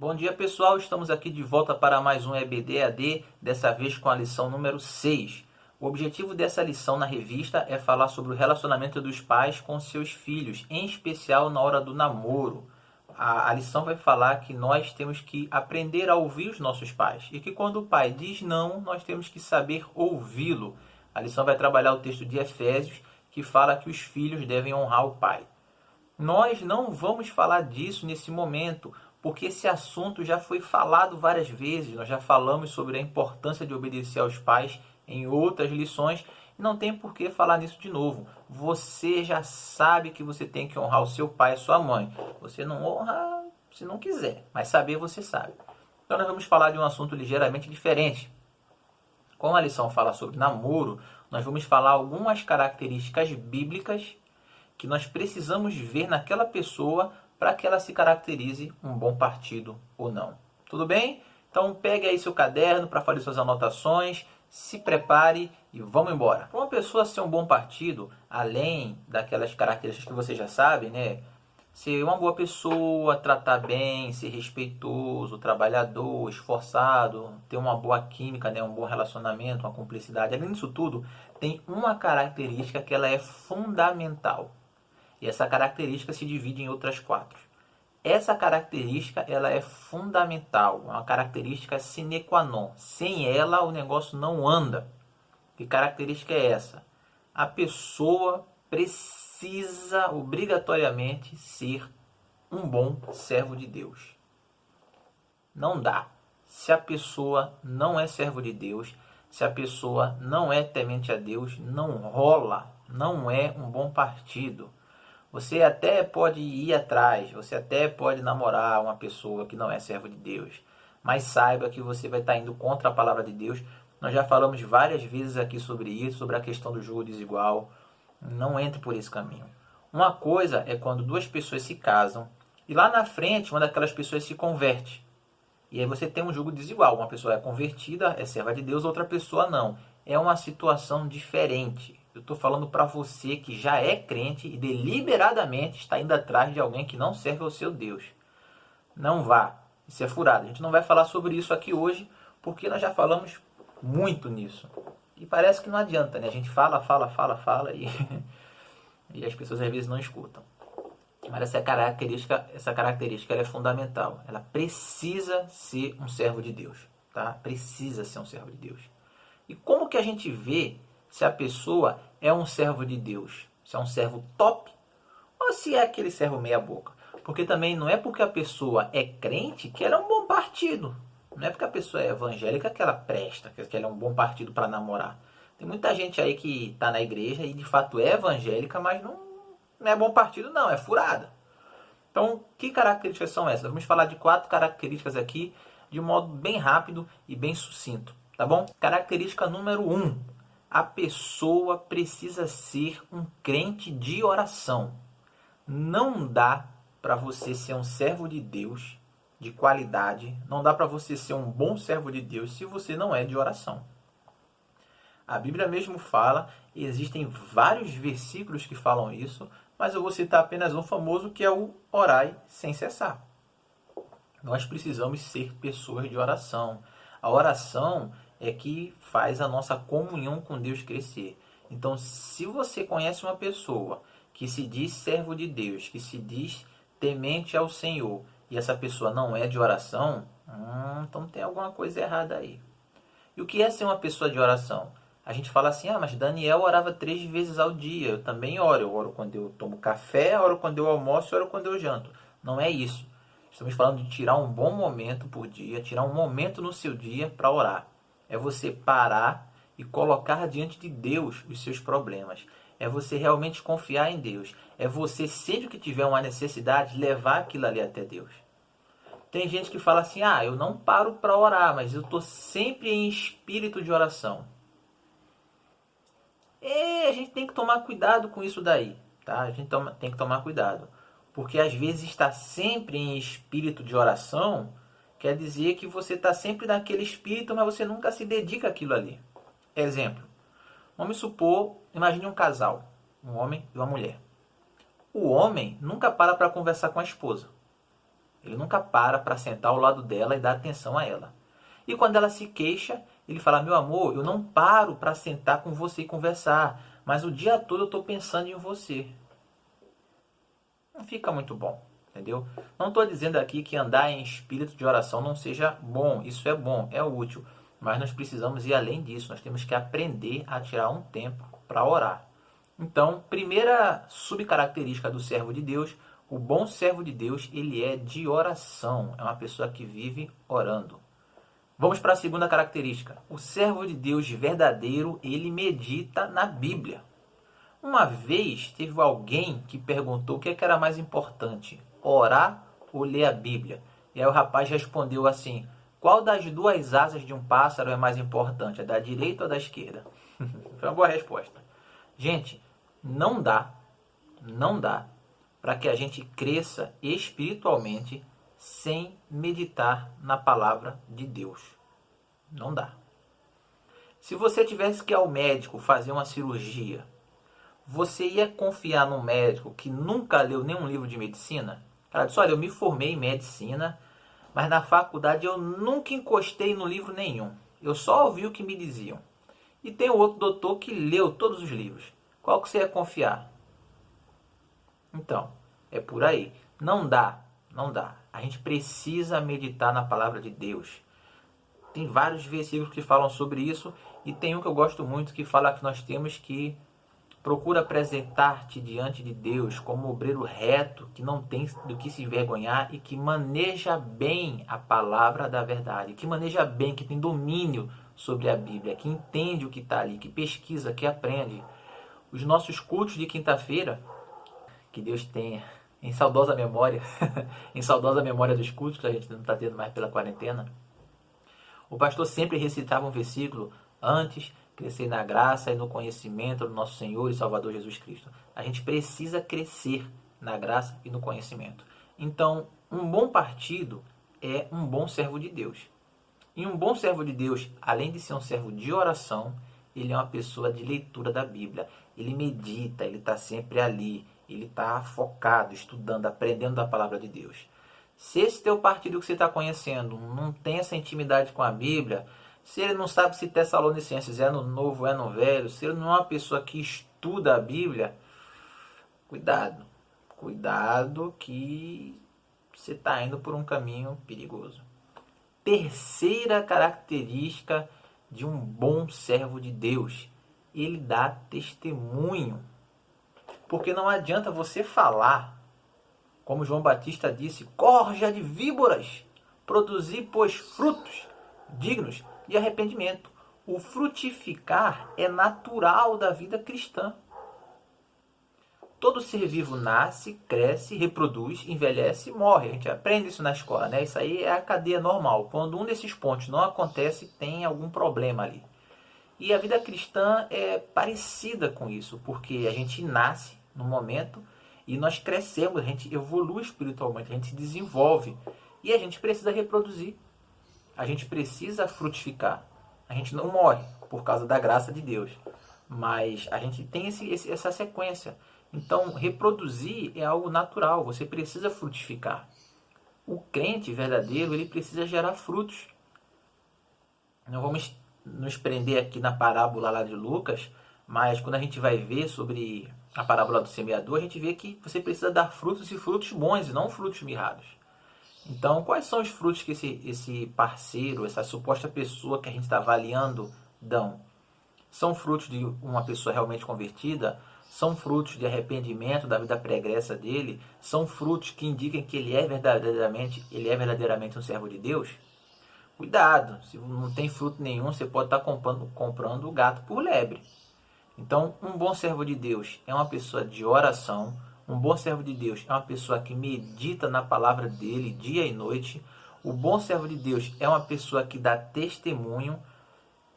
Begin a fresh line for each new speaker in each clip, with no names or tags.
Bom dia pessoal, estamos aqui de volta para mais um EBD-AD, dessa vez com a lição número 6. O objetivo dessa lição na revista é falar sobre o relacionamento dos pais com seus filhos, em especial na hora do namoro. A lição vai falar que nós temos que aprender a ouvir os nossos pais e que quando o pai diz não, nós temos que saber ouvi-lo. A lição vai trabalhar o texto de Efésios, que fala que os filhos devem honrar o pai. Nós não vamos falar disso nesse momento, porque esse assunto já foi falado várias vezes. Nós já falamos sobre a importância de obedecer aos pais em outras lições. E não tem por que falar nisso de novo. Você já sabe que você tem que honrar o seu pai e sua mãe. Você não honra se não quiser, mas saber você sabe. Então nós vamos falar de um assunto ligeiramente diferente. Como a lição fala sobre namoro, nós vamos falar algumas características bíblicas que nós precisamos ver naquela pessoa para que ela se caracterize um bom partido ou não. Tudo bem? Então pegue aí seu caderno para fazer suas anotações, se prepare e vamos embora. Para uma pessoa ser um bom partido, além daquelas características que você já sabe, né? Ser uma boa pessoa, tratar bem, ser respeitoso, trabalhador, esforçado, ter uma boa química, né? Um bom relacionamento, uma cumplicidade. Além disso tudo, tem uma característica que ela é fundamental. E essa característica se divide em outras 4. Essa característica ela é fundamental, uma característica sine qua non. Sem ela o negócio não anda. Que característica é essa? A pessoa precisa obrigatoriamente ser um bom servo de Deus. Não dá. Se a pessoa não é servo de Deus, se a pessoa não é temente a Deus, não rola, não é um bom partido. Você até pode ir atrás, você até pode namorar uma pessoa que não é servo de Deus, mas saiba que você vai estar indo contra a palavra de Deus. Nós já falamos várias vezes aqui sobre isso, sobre a questão do jugo desigual. Não entre por esse caminho. Uma coisa é quando duas pessoas se casam e lá na frente uma daquelas pessoas se converte. E aí você tem um jugo desigual. Uma pessoa é convertida, é serva de Deus, outra pessoa não. É uma situação diferente. Eu estou falando para você que já é crente e deliberadamente está indo atrás de alguém que não serve ao seu Deus. Não vá. Isso é furado. A gente não vai falar sobre isso aqui hoje, porque nós já falamos muito nisso. E parece que não adianta, né? A gente fala e, e as pessoas às vezes não escutam. Mas essa característica ela é fundamental. Ela precisa ser um servo de Deus. Tá? Precisa ser um servo de Deus. E como que a gente vê se a pessoa é um servo de Deus? Se é um servo top ou se é aquele servo meia boca? Porque também não é porque a pessoa é crente que ela é um bom partido. Não é porque a pessoa é evangélica que ela presta, que ela é um bom partido para namorar. Tem muita gente aí que está na igreja e de fato é evangélica, mas não é bom partido não, é furada. Então, que características são essas? Vamos falar de 4 características aqui de um modo bem rápido e bem sucinto. Tá bom? Característica número 1. A pessoa precisa ser um crente de oração. Não dá para você ser um servo de Deus de qualidade. Não dá para você ser um bom servo de Deus se você não é de oração. A Bíblia mesmo fala, e existem vários versículos que falam isso, mas eu vou citar apenas um famoso que é o orai sem cessar. Nós precisamos ser pessoas de oração. A oração é que faz a nossa comunhão com Deus crescer. Então, se você conhece uma pessoa que se diz servo de Deus, que se diz temente ao Senhor, e essa pessoa não é de oração, então tem alguma coisa errada aí. E o que é ser uma pessoa de oração? A gente fala assim, mas Daniel orava 3 vezes ao dia. Eu também oro. Eu oro quando eu tomo café, oro quando eu almoço, oro quando eu janto. Não é isso. Estamos falando de tirar um bom momento por dia, tirar um momento no seu dia para orar. É você parar e colocar diante de Deus os seus problemas. É você realmente confiar em Deus. É você, sempre que tiver uma necessidade, levar aquilo ali até Deus. Tem gente que fala assim, eu não paro para orar, mas eu estou sempre em espírito de oração. A gente tem que tomar cuidado com isso daí, tá? A gente tem que tomar cuidado. Porque às vezes estar sempre em espírito de oração quer dizer que você está sempre naquele espírito, mas você nunca se dedica àquilo ali. Exemplo. Vamos supor, imagine um casal, um homem e uma mulher. O homem nunca para conversar com a esposa. Ele nunca para sentar ao lado dela e dar atenção a ela. E quando ela se queixa, ele fala: meu amor, eu não paro para sentar com você e conversar, mas o dia todo eu estou pensando em você. Não fica muito bom, entendeu? Não estou dizendo aqui que andar em espírito de oração não seja bom. Isso é bom, é útil. Mas nós precisamos ir além disso. Nós temos que aprender a tirar um tempo para orar. Então, primeira subcaracterística do servo de Deus: o bom servo de Deus, ele é de oração. É uma pessoa que vive orando. Vamos para a segunda característica. O servo de Deus verdadeiro, ele medita na Bíblia. Uma vez teve alguém que perguntou o que era mais importante, orar ou ler a Bíblia. E aí o rapaz respondeu assim: qual das duas asas de um pássaro é mais importante, a da direita ou da esquerda? Foi uma boa resposta. Gente, não dá para que a gente cresça espiritualmente sem meditar na palavra de Deus. Não dá. Se você tivesse que ir ao médico fazer uma cirurgia, você ia confiar num médico que nunca leu nenhum livro de medicina? Cara, disse: olha, eu me formei em medicina, mas na faculdade eu nunca encostei no livro nenhum. Eu só ouvi o que me diziam. E tem o outro doutor que leu todos os livros. Qual que você ia confiar? Então, é por aí. Não dá. A gente precisa meditar na palavra de Deus. Tem vários versículos que falam sobre isso, e tem um que eu gosto muito que fala que nós temos que procura apresentar-te diante de Deus como obreiro reto, que não tem do que se envergonhar e que maneja bem a palavra da verdade, que maneja bem, que tem domínio sobre a Bíblia, que entende o que está ali, que pesquisa, que aprende. Os nossos cultos de quinta-feira, que Deus tenha em saudosa memória, em saudosa memória dos cultos que a gente não está tendo mais pela quarentena, o pastor sempre recitava um versículo antes: crescer na graça e no conhecimento do nosso Senhor e Salvador Jesus Cristo. A gente precisa crescer na graça e no conhecimento. Então, um bom partido é um bom servo de Deus. E um bom servo de Deus, além de ser um servo de oração, ele é uma pessoa de leitura da Bíblia. Ele medita, ele está sempre ali, ele está focado, estudando, aprendendo da palavra de Deus. Se esse teu partido que você está conhecendo não tem essa intimidade com a Bíblia, se ele não sabe se Tessalonicenses é no novo, é no velho, se ele não é uma pessoa que estuda a Bíblia, cuidado. Cuidado que você está indo por um caminho perigoso. Terceira característica de um bom servo de Deus: ele dá testemunho. Porque não adianta você falar, como João Batista disse: corja de víboras, produzir, pois, frutos dignos de arrependimento. O frutificar é natural da vida cristã. Todo ser vivo nasce, cresce, reproduz, envelhece e morre. A gente aprende isso na escola, né? Isso aí é a cadeia normal. Quando um desses pontos não acontece, tem algum problema ali. E a vida cristã é parecida com isso, porque a gente nasce no momento e nós crescemos, a gente evolui espiritualmente, a gente se desenvolve e a gente precisa reproduzir. A gente precisa frutificar. A gente não morre por causa da graça de Deus, mas a gente tem essa sequência. Então, reproduzir é algo natural. Você precisa frutificar. O crente verdadeiro, ele precisa gerar frutos. Não vamos nos prender aqui na parábola lá de Lucas, mas quando a gente vai ver sobre a parábola do semeador, a gente vê que você precisa dar frutos, e frutos bons, e não frutos mirrados. Então, quais são os frutos que esse parceiro, essa suposta pessoa que a gente está avaliando, dão? São frutos de uma pessoa realmente convertida? São frutos de arrependimento da vida pregressa dele? São frutos que indicam que ele é verdadeiramente um servo de Deus? Cuidado, se não tem fruto nenhum, você pode estar comprando o gato por lebre. Então, um bom servo de Deus é uma pessoa de oração. Um bom servo de Deus é uma pessoa que medita na palavra dele dia e noite. O bom servo de Deus é uma pessoa que dá testemunho.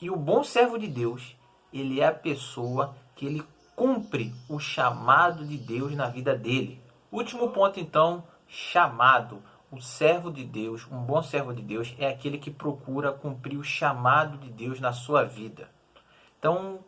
E o bom servo de Deus, ele é a pessoa que ele cumpre o chamado de Deus na vida dele. Último ponto, então: chamado. O servo de Deus, um bom servo de Deus, é aquele que procura cumprir o chamado de Deus na sua vida. Então,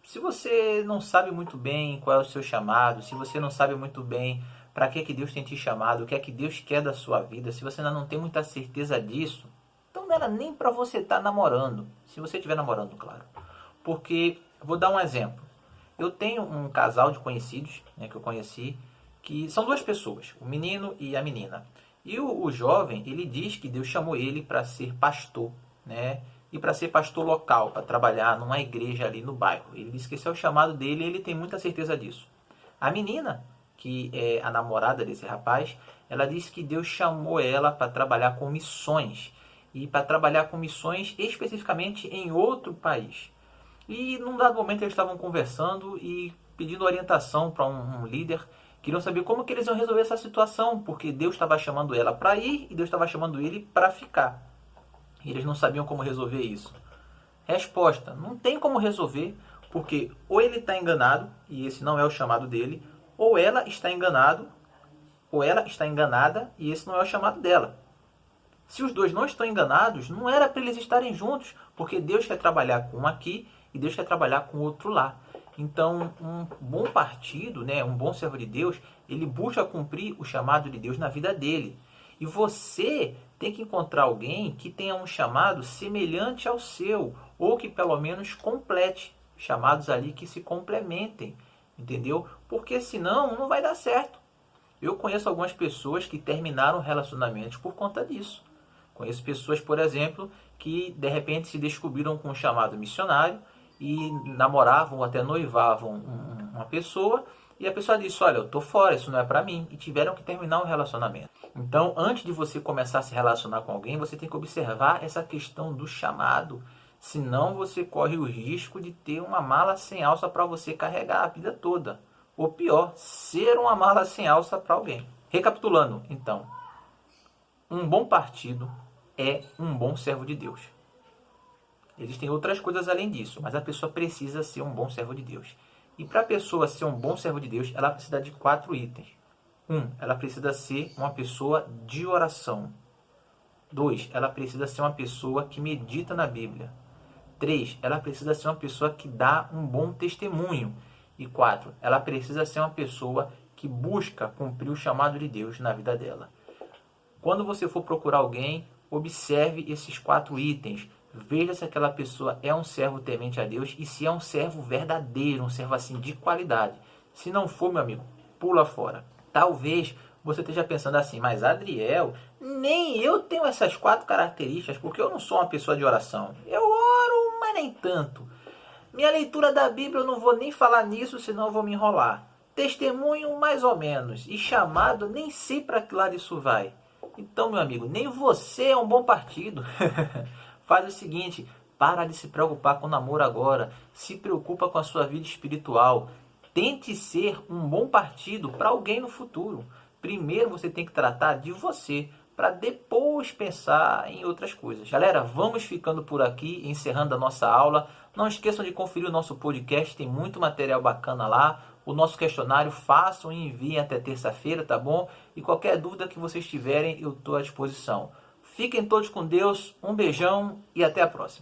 se você não sabe muito bem qual é o seu chamado, se você não sabe muito bem para que Deus tem te chamado, o que é que Deus quer da sua vida, se você ainda não tem muita certeza disso, então não era nem para você estar namorando, se você estiver namorando, claro. Porque, vou dar um exemplo. Eu tenho um casal de conhecidos, né, que eu conheci, que são duas pessoas, o menino e a menina. E o jovem, ele diz que Deus chamou ele para ser pastor, né? E para ser pastor local, para trabalhar numa igreja ali no bairro. Ele diz que esse é o chamado dele e ele tem muita certeza disso. A menina, que é a namorada desse rapaz, ela diz que Deus chamou ela para trabalhar com missões. E para trabalhar com missões especificamente em outro país. E num dado momento eles estavam conversando e pedindo orientação para um líder. Queriam saber como que eles iam resolver essa situação, porque Deus estava chamando ela para ir e Deus estava chamando ele para ficar. E eles não sabiam como resolver isso. Resposta: não tem como resolver, porque ou ele está enganado, e esse não é o chamado dele, ou ela está enganado, ou ela está enganada, e esse não é o chamado dela. Se os dois não estão enganados, não era para eles estarem juntos, porque Deus quer trabalhar com um aqui e Deus quer trabalhar com o outro lá. Então, um bom partido, né, um bom servo de Deus, ele busca cumprir o chamado de Deus na vida dele. E você tem que encontrar alguém que tenha um chamado semelhante ao seu, ou que pelo menos complete, chamados ali que se complementem, entendeu? Porque senão não vai dar certo. Eu conheço algumas pessoas que terminaram relacionamentos por conta disso. Conheço pessoas, por exemplo, que de repente se descobriram com um chamado missionário e namoravam ou até noivavam uma pessoa e a pessoa disse: olha, eu tô fora, isso não é para mim, e tiveram que terminar um relacionamento. Então, antes de você começar a se relacionar com alguém, você tem que observar essa questão do chamado, senão você corre o risco de ter uma mala sem alça para você carregar a vida toda. Ou pior, ser uma mala sem alça para alguém. Recapitulando, então, um bom partido é um bom servo de Deus. Existem outras coisas além disso, mas a pessoa precisa ser um bom servo de Deus. E para a pessoa ser um bom servo de Deus, ela precisa de 4 itens. 1. Ela precisa ser uma pessoa de oração. 2. Ela precisa ser uma pessoa que medita na Bíblia. 3. Ela precisa ser uma pessoa que dá um bom testemunho. E 4. Ela precisa ser uma pessoa que busca cumprir o chamado de Deus na vida dela. Quando você for procurar alguém, observe esses 4 itens. Veja se aquela pessoa é um servo temente a Deus e se é um servo verdadeiro, um servo assim de qualidade. Se não for, meu amigo, pula fora. Talvez você esteja pensando assim: mas Adriel, nem eu tenho essas 4 características, porque eu não sou uma pessoa de oração. Eu oro, mas nem tanto. Minha leitura da Bíblia eu não vou nem falar nisso, senão eu vou me enrolar. Testemunho, mais ou menos. E chamado, nem sei para que lado isso vai. Então, meu amigo, nem você é um bom partido. Faz o seguinte: para de se preocupar com o namoro agora. Se preocupa com a sua vida espiritual. Tente ser um bom partido para alguém no futuro. Primeiro você tem que tratar de você, para depois pensar em outras coisas. Galera, vamos ficando por aqui, encerrando a nossa aula. Não esqueçam de conferir o nosso podcast, tem muito material bacana lá. O nosso questionário, façam e enviem até terça-feira, tá bom? E qualquer dúvida que vocês tiverem, eu estou à disposição. Fiquem todos com Deus, um beijão e até a próxima.